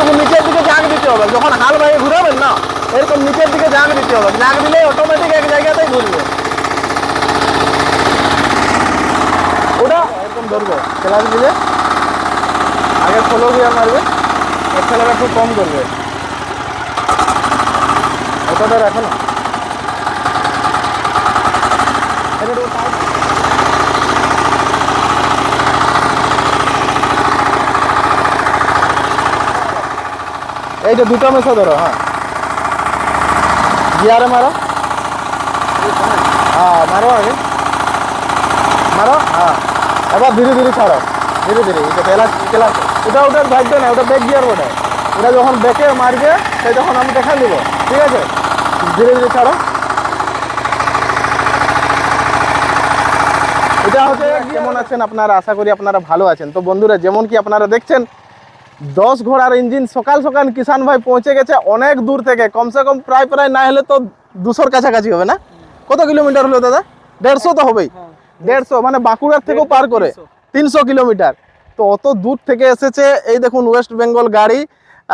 একটু নিচের দিকে জাগ দিতে হবে, যখন হাল বাইরে ঘুরাবেন না এরকম নিচের দিকে জাগ দিতে হবে, জাগ দিলে অটোমেটিক এক জায়গাতেই ঘুরবে। ওটা এরকম ধরবে, ক্লাচ দিলে আগে ফলো গিয়ার মারবে, এক্সেলার একটু কম করবে, ওটাটা রাখো না। এইটা দুটো মেশা ধরো, হ্যাঁ গিয়ারে মারো, হ্যাঁ মারো আগে মারো, হ্যাঁ এবার ধীরে ধীরে ছাড়ো, ধীরে ধীরে। এটা ক্লাচ ওটা ওটার ভাববে না, ওটা ব্যাক গিয়ার ওটা, ওটা যখন ব্যাকে মারবে সেই তখন আমি দেখা দিব, ঠিক আছে? ধীরে ধীরে ছাড়ো। এটা হচ্ছে কেমন আছেন আপনারা, আশা করি আপনারা ভালো আছেন। তো বন্ধুরা যেমন কি আপনারা দেখছেন 10 ঘোড়ার ইঞ্জিন সকাল সকাল কিষান ভাই পৌঁছে গেছে অনেক দূর থেকে, কমসে কম প্রায় না হলে তো 200-র কাছাকাছি হবে না? কত কিলোমিটার হলো দাদা? 150 তো হবেই, 150 মানে বাঁকুড়ার থেকেও পার করে 300 কিলোমিটার। তো অত দূর থেকে এসেছে, এই দেখুন ওয়েস্ট বেঙ্গল গাড়ি,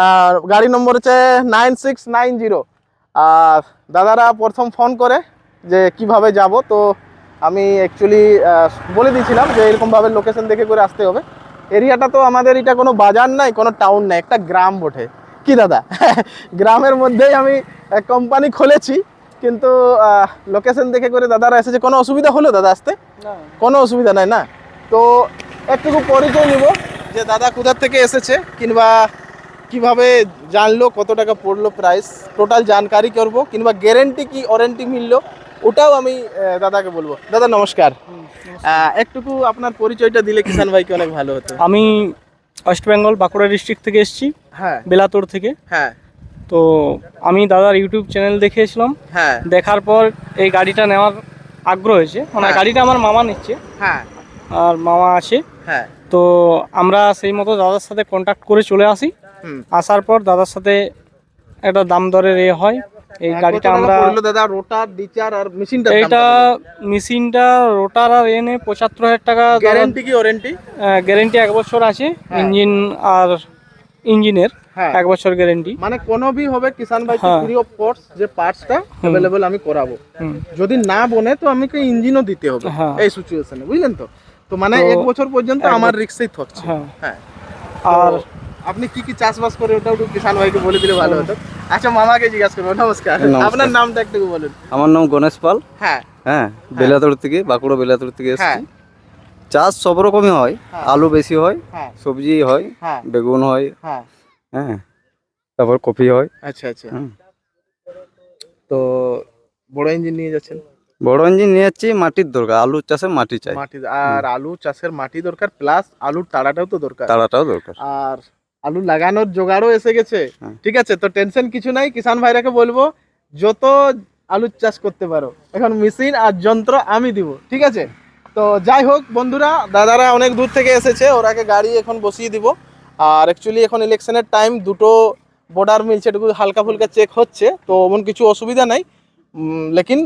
আর গাড়ি নম্বর হচ্ছে 9690। আর দাদারা প্রথম ফোন করে যে কিভাবে যাব, তো আমি অ্যাকচুয়ালি বলে দিয়েছিলাম যে এরকমভাবে লোকেশন দেখে করে আসতে হবে। এরিয়াটা তো আমাদের এটা কোনো বাজার নাই, কোনো টাউন নাই, একটা গ্রাম বটে কি দাদা? গ্রামের মধ্যেই আমি কোম্পানি খুলেছি, কিন্তু লোকেশন দেখে করে দাদারা এসেছে। কোনো অসুবিধা হলো দাদা আসতে? কোনো অসুবিধা নাই না? তো একটুকু পরিচয় নিব যে দাদা কোথা থেকে এসেছে, কিংবা কিভাবে জানলো, কত টাকা পড়লো প্রাইস, টোটাল জানকারি করব, কিংবা গ্যারেন্টি কি ওয়ারেন্টি মিললো ওটাও আমি দাদাকে বলবো। দাদা নমস্কার, একটুকু আপনার পরিচয়টা দিলে কিষান ভাইকে অনেক ভালো হতো। আমি ওয়েস্ট বেঙ্গল বাঁকুড়া ডিস্ট্রিক্ট থেকে এসেছি, হ্যাঁ বেলাতোড় থেকে। হ্যাঁ তো আমি দাদার ইউটিউব চ্যানেল দেখেছিলাম, হ্যাঁ দেখার পর এই গাড়িটা নেওয়ার আগ্রহ হয়েছে। মানে গাড়িটা আমার মামা নিচ্ছে, হ্যাঁ আর মামা আছে। হ্যাঁ তো আমরা সেই মতো দাদার সাথে কন্ট্যাক্ট করে চলে আসি। আসার পর দাদার সাথে একটা দাম দরের হয়। এই গাড়িটা আমরা দাদা রোটার ডিচার আর মেশিনটা, এইটা মেশিনটা রোটার আর এনে 75,000 টাকা। গ্যারান্টি কি ওয়ারেন্টি? গ্যারেন্টি 1 বছর আছে, ইঞ্জিন আর ইঞ্জিনের 1 বছর গ্যারেন্টি। মানে কোনো ভি হবে কিষান ভাই ফ্রি অফ কস্ট, যে পার্টসটা अवेलेबल আমি করাবো। যদি না বনে তো আমাকে ইঞ্জিনও দিতে হবে এই সিচুয়েশনে, বুঝলেন তো? তো মানে 1 বছর পর্যন্ত আমার রিস্কেই থাকছে। হ্যাঁ আর আপনি কি কি চাষবাস করে ওটাও একটু কিষান ভাইকে বলে দিলে ভালো হতো। আচ্ছা মামাকে জিজ্ঞাসা করবো। নমস্কার, আপনার নামটা একটু বলুন। আমার নাম গণেশ পাল। হ্যাঁ হ্যাঁ, বেলাতোড় থেকে, বাঁকুড়া বেলাতোড় থেকে এসেছি। চাষ সব রকমই হয়, আলু বেশি হয়, সবজি হয়, বেগুন হয়, হ্যাঁ তারপর কফি হয়। আচ্ছা আচ্ছা, তো বড় ইঞ্জিন নিয়ে যাচ্ছেন? বড় ইঞ্জিন নিয়ে যাচ্ছি, মাটির দরকার, আলু চাষে মাটি চাই। মাটি, আর আলু চাষের মাটি দরকার, প্লাস আলুর তাড়াটাও তো দরকার, তাড়াটাও দরকার, আর আলু লাগানোর জোগাড়ও এসে গেছে। ঠিক আছে, তো টেনশন কিছু নাই, কিষান ভাইরাকে বলবো যত আলু চাষ করতে পারো, এখন মেশিন আর যন্ত্র আমি দিব। ঠিক আছে, তো যাই হোক বন্ধুরা, দাদারা অনেক দূর থেকে এসেছে, ওরাকে গাড়ি এখন বসিয়ে দিব। আর অ্যাকচুয়ালি এখন ইলেকশনের টাইম, দুটো বর্ডার মিলছে, এটুকু হালকা ফুলকা চেক হচ্ছে, তো এমন কিছু অসুবিধা নাই। লেকিন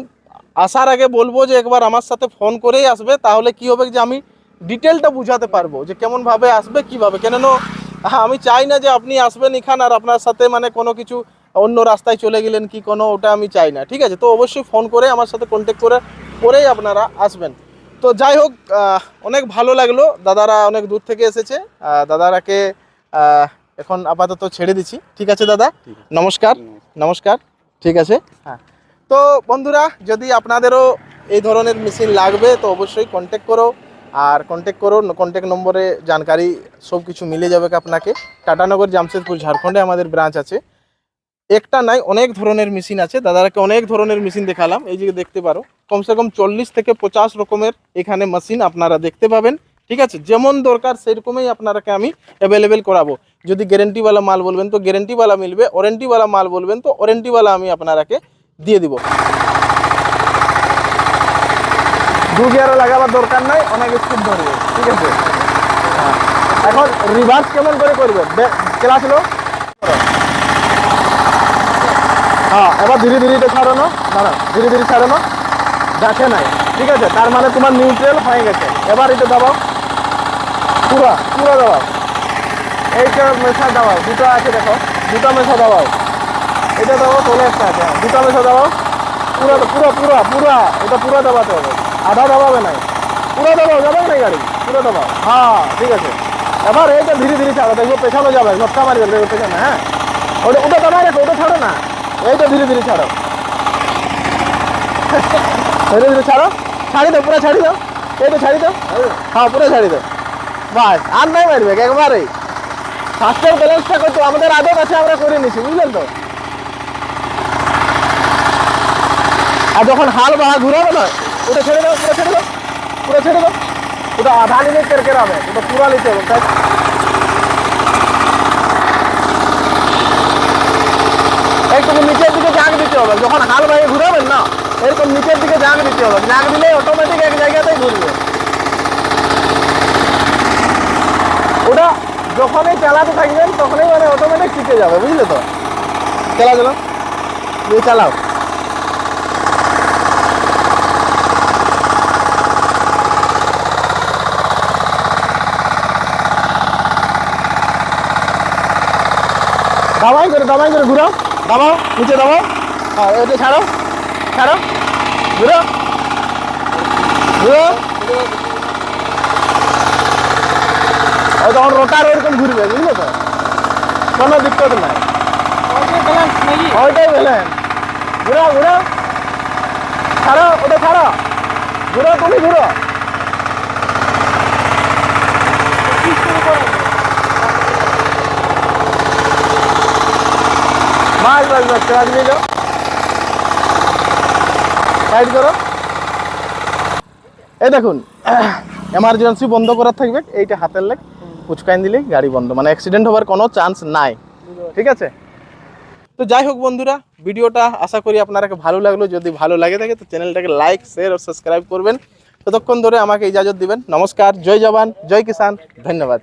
আসার আগে বলবো যে একবার আমার সাথে ফোন করেই আসবে, তাহলে কি হবে যে আমি ডিটেলটা বুঝাতে পারবো যে কেমনভাবে আসবে, কীভাবে। কেন আমি চাই না যে আপনি আসবেন এখান আর আপনার সাথে মানে কোনো কিছু অন্য রাস্তায় চলে গেলেন কি কোনো, ওটা আমি চাই না। ঠিক আছে, তো অবশ্যই ফোন করে আমার সাথে কন্ট্যাক্ট করেই আপনারা আসবেন। তো যাই হোক, অনেক ভালো লাগলো, দাদারা অনেক দূর থেকে এসেছে, দাদারাকে এখন আপাতত ছেড়ে দিচ্ছি। ঠিক আছে দাদা, নমস্কার। নমস্কার, ঠিক আছে। হ্যাঁ, তো বন্ধুরা যদি আপনাদেরও এই ধরনের মেশিন লাগবে তো অবশ্যই কন্ট্যাক্ট করো, আর কন্ট্যাক্ট নম্বরে জানকারি সব কিছু মিলে যাবে আপনাকে। টাটানগর, জামশেদপুর, ঝাড়খণ্ডে আমাদের ব্রাঞ্চ আছে। একটা নাই, অনেক ধরনের মেশিন আছে, দাদারাকে অনেক ধরনের মেশিন দেখালাম। এই যে দেখতে পারো, কমসে কম 40 থেকে 50 রকমের এখানে মেশিন আপনারা দেখতে পাবেন। ঠিক আছে, যেমন দরকার সেরকমই আপনারাকে আমি অ্যাভেলেবেল করাবো। যদি গ্যারেন্টিওয়ালা মাল বলবেন তো গ্যারেন্টিওয়ালা মিলবে, ওয়ারেন্টিওয়ালা মাল বলবেন তো ওয়ারেন্টিওয়ালা আমি আপনারাকে দিয়ে দিব। 2 গিয়ারও লাগাবার দরকার নাই, অনেক স্পিড ধরবে। ঠিক আছে, এখন রিভার্স কেমন করে করবে, ক্লাচ লো, হ্যাঁ এবার ধীরে ধীরে এটা ছাড়ানো, দাঁড়া ধীরে ধীরে ছাড়ানো, দেখে নাই। ঠিক আছে, তার মানে তোমার নিউট্রাল হয়ে গেছে। এবার এটা দাবাও, পুরো দাবাও, এইটা মেশা দাবাও, দুটো আছে দেখো, দুটো মেশা দাবাও, এটা দাবাও, তোলে একটা আছে, দুটো মেশা দাবাও, পুরো পুরো পুরো পুরো, এটা পুরো দাবাতে হবে, আধা দাবাবে নাই, পুরো দাবাও, যাবে না গাড়ি, পুরো দাবাও, হ্যাঁ ঠিক আছে। এবার এইটা ধীরে ধীরে ছাড়ো, দেখবো পেছানো যাবে, ঝটকা মারবে, দেখবো পেছনে, হ্যাঁ ওটা ওটা দাবাই রাখো, ওটা ছাড়ো না, এইটা ধীরে ধীরে ছাড়ো, ধীরে ধীরে ছাড়ো, ছাড়ি দাও, পুরো ছাড়ি দাও, এইটা ছাড়ি দাও, হ্যাঁ পুরো ছাড়ি দাও, বাস আর নাই মারবে একবারেই। ফার্স্টের ব্যালেন্সটা করতে আমাদের আদত আছে, আমরা করে নিছি, বুঝলেন তো। আর যখন হাল বাহা ঘুরাবে না, ওটা ছেড়ে দাও, পুরো ছেড়ে দাও, পুরো ছেড়ে দাও, ওটা আধা লিমিট কেরকে হবে, ওটা পুরো নিতে হবে, তাই একটু নিচের দিকে জাগ দিতে হবে, যখন হাল বাহিয়ে ঘুরাবেন না এরকম নিচের দিকে জাগ দিতে হবে, জাগ দিলে অটোমেটিক এক জায়গাতেই ঘুরবে। ওটা যখনই চালাতে থাকবেন তখনই মানে অটোমেটিক শিখে যাবে, বুঝলে তো। চালা চলো, দিয়ে চালাও, দাবাই করে ঘুরাও, দাবাও, নিচে দাবাও, হ্যাঁ এটা ছাড়ো, ছাড়ো, ঘুরো ঘুরো, ও তখন রোটার ওইরকম ঘুরবে, বুঝলে তো, কোনো দিক্কত নাই, ওইটাই বলেন, ঘুরো ঘুরো, ছাড়ো, ওটা ছাড়ো, ঘুরো, তুমি ঘুরো, বাস বাস বাস, ক্লাচ নিয়ে যাও, সাইড করো। এই দেখুন, এমার্জেন্সি বন্ধ করার থাকবে, এইটা হাতের লেগ কুচকাইন দিলেই গাড়ি বন্ধ, মানে অ্যাক্সিডেন্ট হওয়ার কোনো চান্স নাই, ঠিক আছে। তো যাই হোক বন্ধুরা, ভিডিওটা আশা করি আপনারাকে ভালো লাগলো, যদি ভালো লাগে থাকে তো চ্যানেলটাকে লাইক, শেয়ার ও সাবস্ক্রাইব করবেন। ততক্ষণ ধরে আমাকে ইজাজত দিবেন। নমস্কার, জয় জওয়ান, জয় কিষান, ধন্যবাদ।